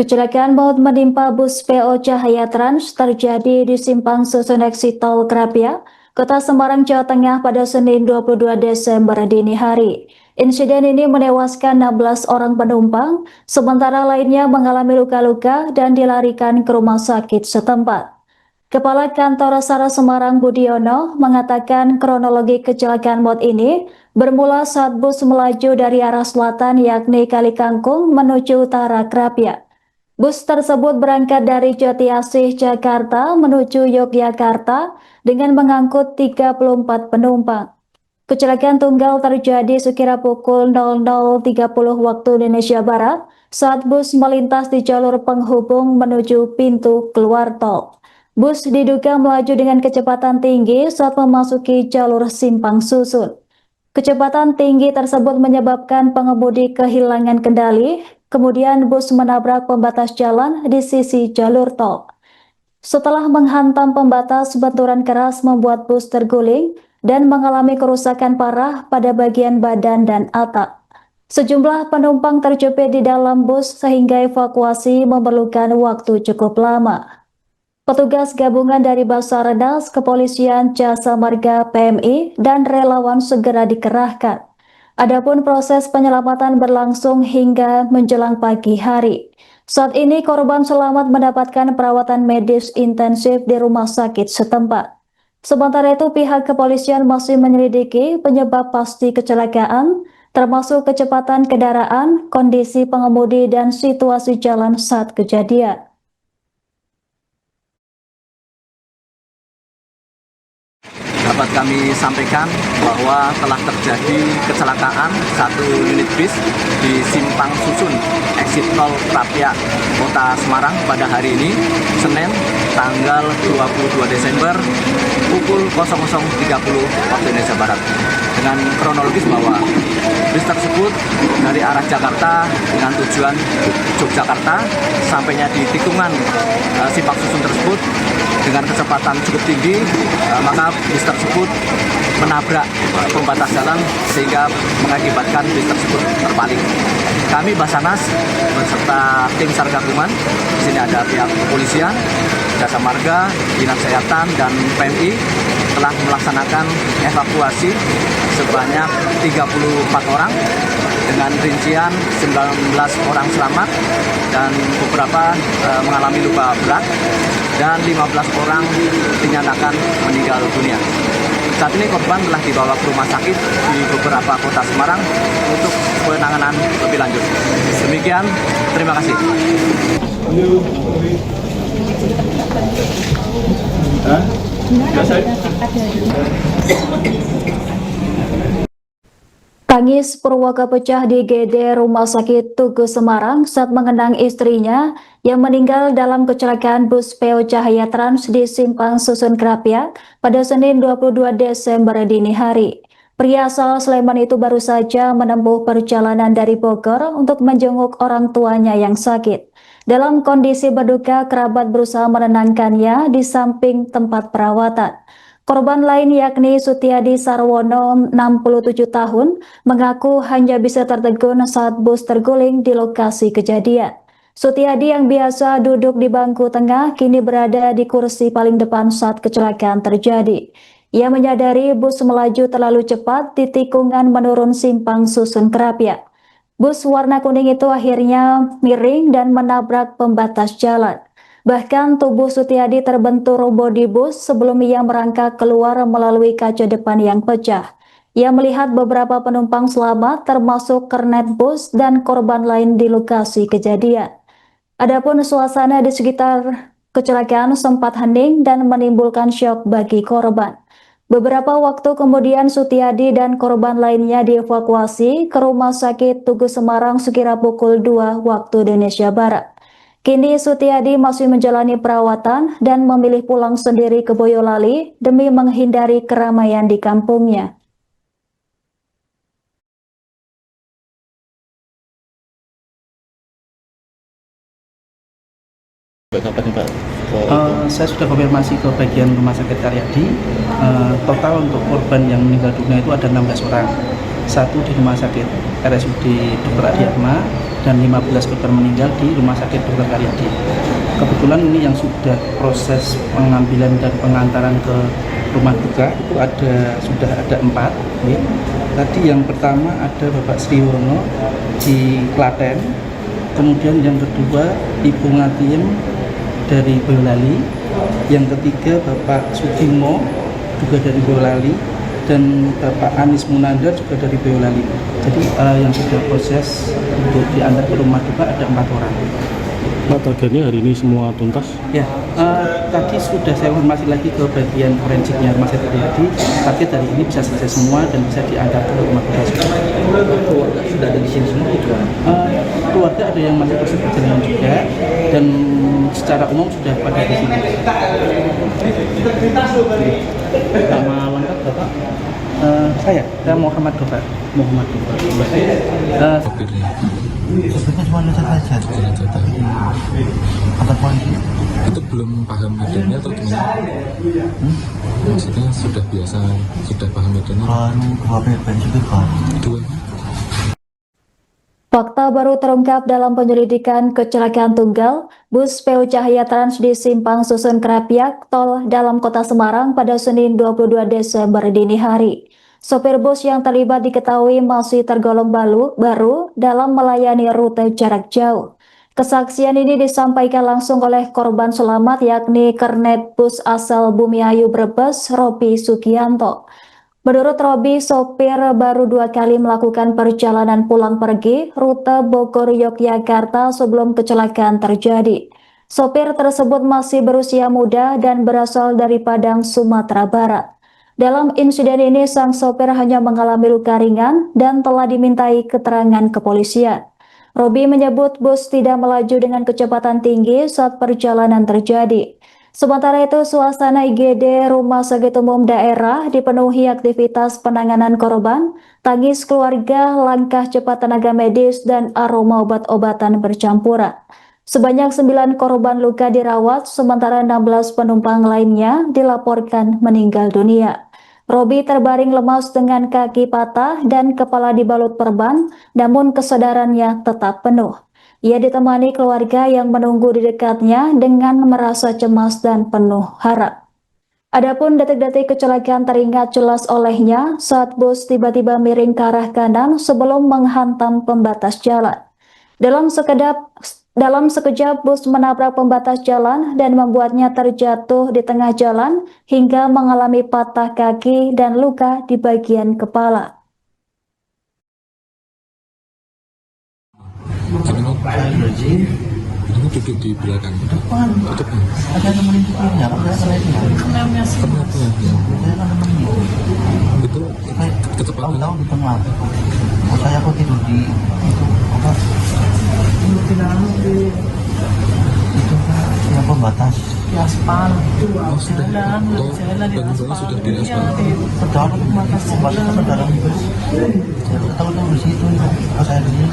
Kecelakaan maut menimpa bus PO Cahaya Trans terjadi di Simpang Susun Exit Tol Krapia, Kota Semarang, Jawa Tengah pada Senin 22 Desember dini hari. Insiden ini menewaskan 16 orang penumpang, sementara lainnya mengalami luka-luka dan dilarikan ke rumah sakit setempat. Kepala Kantor SARA Semarang Budiono mengatakan kronologi kecelakaan maut ini bermula saat bus melaju dari arah selatan yakni Kali Kangkung menuju utara Krapia. Bus tersebut berangkat dari Jatiasih, Jakarta menuju Yogyakarta dengan mengangkut 34 penumpang. Kecelakaan tunggal terjadi sekira pukul 00.30 waktu Indonesia Barat saat bus melintas di jalur penghubung menuju pintu keluar tol. Bus diduga melaju dengan kecepatan tinggi saat memasuki jalur Simpang Susun. Kecepatan tinggi tersebut menyebabkan pengemudi kehilangan kendali, kemudian bus menabrak pembatas jalan di sisi jalur tol. Setelah menghantam pembatas, benturan keras membuat bus terguling dan mengalami kerusakan parah pada bagian badan dan atap. Sejumlah penumpang terjepit di dalam bus sehingga evakuasi memerlukan waktu cukup lama. Petugas gabungan dari Basarnas, Kepolisian, Jasa Marga, PMI, dan relawan segera dikerahkan. Adapun proses penyelamatan berlangsung hingga menjelang pagi hari. Saat ini korban selamat mendapatkan perawatan medis intensif di rumah sakit setempat. Sementara itu pihak kepolisian masih menyelidiki penyebab pasti kecelakaan, termasuk kecepatan kendaraan, kondisi pengemudi, dan situasi jalan saat kejadian. Dapat kami sampaikan bahwa telah terjadi kecelakaan satu unit bis di Simpang Susun, exit tol Krapia, Kota Semarang pada hari ini, Senin, tanggal 22 Desember, pukul 00.30 waktu Indonesia Barat. Dengan kronologis bahwa bis tersebut dari arah Jakarta dengan tujuan Yogyakarta, sampainya di tikungan Simpang Susun tersebut dengan kecepatan cukup tinggi, maka bis tersebut menabrak pembatas jalan sehingga mengakibatkan bis tersebut terpaling. Kami Basarnas beserta tim SAR gabungan, di sini ada pihak kepolisian, Jasa Marga, Dinas Kesehatan, dan PMI telah melaksanakan evakuasi sebanyak 34 orang dengan rincian 19 orang selamat dan beberapa mengalami luka berat dan 15 orang dinyatakan meninggal dunia. Saat ini korban telah dibawa ke rumah sakit di beberapa kota Semarang untuk penanganan lebih lanjut. Demikian, terima kasih. Tangis perwaka pecah di GD Rumah Sakit Tugu Semarang saat mengenang istrinya yang meninggal dalam kecelakaan bus PO Cahaya Trans di Simpang Susun Krapia pada Senin 22 Desember dini hari. Pria asal Sleman itu baru saja menempuh perjalanan dari Bogor untuk menjenguk orang tuanya yang sakit. Dalam kondisi berduka, kerabat berusaha menenangkannya di samping tempat perawatan. Korban lain yakni Sutiadi Sarwono, 67 tahun, mengaku hanya bisa tertegun saat bus terguling di lokasi kejadian. Sutiadi yang biasa duduk di bangku tengah kini berada di kursi paling depan saat kecelakaan terjadi. Ia menyadari bus melaju terlalu cepat di tikungan menurun Simpang Susun Krapia. Bus warna kuning itu akhirnya miring dan menabrak pembatas jalan. Bahkan tubuh Sutiadi terbentur bodi bus sebelum ia merangkak keluar melalui kaca depan yang pecah. Ia melihat beberapa penumpang selamat termasuk kernet bus dan korban lain di lokasi kejadian. Adapun suasana di sekitar kecelakaan sempat hening dan menimbulkan syok bagi korban. Beberapa waktu kemudian Sutiadi dan korban lainnya dievakuasi ke Rumah Sakit Tugu Semarang sekira pukul 2 waktu Indonesia Barat. Kini Sutiadi masih menjalani perawatan dan memilih pulang sendiri ke Boyolali demi menghindari keramaian di kampungnya. Kapan nih Pak? Saya sudah konfirmasi ke bagian Rumah Sakit Karyadi. Total untuk korban yang meninggal dunia itu ada 16 orang. Satu di Rumah Sakit RSUD Dr. Adiatma dan 15 korban meninggal di Rumah Sakit Dr. Karyadi. Kebetulan ini yang sudah proses pengambilan dan pengantaran ke rumah duka itu sudah ada 4. Ya. Tadi yang pertama ada Bapak Sriwono di Klaten, kemudian yang kedua Ibu Ngatiem dari Boyolali, yang ketiga Bapak Sutimo juga dari Boyolali, dan Bapak Anis Munandar juga dari Boyolali. Jadi yang sudah proses untuk diantar ke rumah duka ada 4 orang. Pak, targetnya hari ini semua tuntas? Ya, tadi sudah saya konfirmasi lagi ke bagian forensiknya Rumah Sakit Karyadi. Target hari ini bisa selesai semua dan bisa diantar ke rumah duka. Keluarga sudah ada di sini semua juga. Keluarga ada yang masih proses perjalanan juga, dan secara umum sudah pada di sini. Nama lengkap Bapak? Saya Muhammad Gofar. Sebenarnya cuma lecet aja. Kantor polisi. Itu belum paham medannya atau gimana? Maksudnya sudah biasa, sudah paham medannya? Baru 2 PP itu baru. 2. Fakta baru terungkap dalam penyelidikan kecelakaan tunggal bus PO Cahaya Trans di Simpang Susun Krapyak, Tol dalam Kota Semarang pada Senin 22 Desember dini hari. Sopir bus yang terlibat diketahui masih tergolong baru dalam melayani rute jarak jauh. Kesaksian ini disampaikan langsung oleh korban selamat yakni Kernet Bus asal Bumiayu Brebes, Robi Sugianto. Menurut Robi, sopir baru 2 kali melakukan perjalanan pulang pergi rute Bogor-Yogyakarta sebelum kecelakaan terjadi. Sopir tersebut masih berusia muda dan berasal dari Padang, Sumatera Barat. Dalam insiden ini, sang sopir hanya mengalami luka ringan dan telah dimintai keterangan kepolisian. Robi menyebut bus tidak melaju dengan kecepatan tinggi saat perjalanan terjadi. Sementara itu, suasana IGD Rumah Sakit Umum Daerah dipenuhi aktivitas penanganan korban, tangis keluarga, langkah cepat tenaga medis, dan aroma obat-obatan bercampuran. Sebanyak 9 korban luka dirawat, sementara 16 penumpang lainnya dilaporkan meninggal dunia. Robi terbaring lemas dengan kaki patah dan kepala dibalut perban, namun kesadarannya tetap penuh. Ia ditemani keluarga yang menunggu di dekatnya dengan merasa cemas dan penuh harap. Adapun detik-detik kecelakaan teringat jelas olehnya saat bus tiba-tiba miring ke arah kanan sebelum menghantam pembatas jalan. Dalam sekejap bus menabrak pembatas jalan dan membuatnya terjatuh di tengah jalan hingga mengalami patah kaki dan luka di bagian kepala. Ini duduk di belakang. Depan. Ada nemenin supirnya, ada selainnya. Kenapa? Itu kecepatan. Tahu di tengah. Saya kok tidur di itu apa? Itu yang pembatas. Di aspal. Oh, sudah. Bangunannya sudah di aspal. Terdalam pembatasnya terdalam bus. Saya tahu di situ. Pas saya di sini,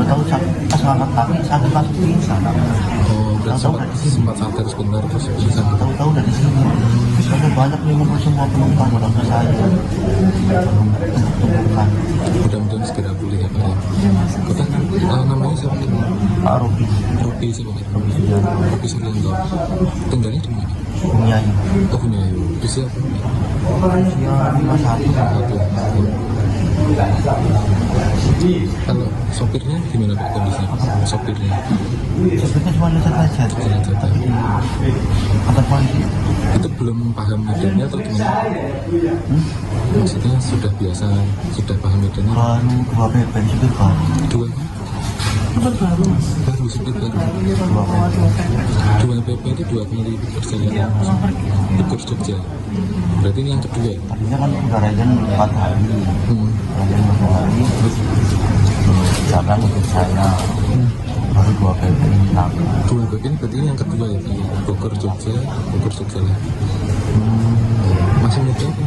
tahu pas ngangkat kaki sakit langsung pingsan. Oh, berarti sempat sadar sebentar terus pingsan. Tahu dari sini. Soalnya banyak yang ngumpul semua penumpang orang ke saya. Tumpukan. Mudah-mudahan segera pulih ya Pak. Kota namanya siapa? Pak Robi. Robi siapa? Robi Sugianto. Robi Sugianto. Tinggalnya di mana? Bumiayu. Oh, Bumiayu. Usia apa? Usia 51. Kalau sopirnya gimana Pak kondisinya? Sopirnya? Sopirnya cuma lecet aja. Kantor polisi. Itu belum paham medannya atau gimana? Maksudnya sudah biasa, sudah paham medannya? Baru 2 PP itu baru. 2? Baru supir baru. 2 PP itu 2 kali perjalanan Bogor Jogja. Berarti ini yang kedua. Tadinya kan udah regen 4 hari. Regen 4 hari terus jalan untuk saya. Baru 2 PP ini nangkap. 2 PP ini berarti ini yang kedua ya Pak? Bogor Jogja lah. Masih muda apa?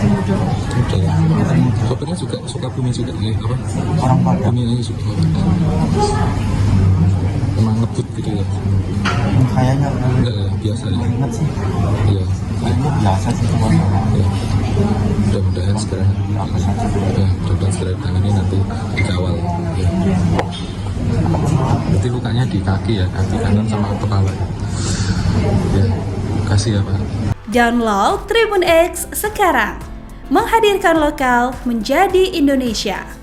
Muda ya. Sopirnya juga Sukabumi juga ya? Apa? Orang Padang. Bumi aja suka. Emang ngebut gitu ya? Kayaknya Enggak ya, biasa ya? ingat sih, Iya. kayaknya biasa sih buat Ya. Mudah-mudahan segera mudah-mudahan segera ditangani, nanti dikawal ya. Berarti lukanya di kaki ya, kaki kanan sama kepala ya. Kasih ya Pak. Download Tribun X sekarang, menghadirkan lokal menjadi Indonesia.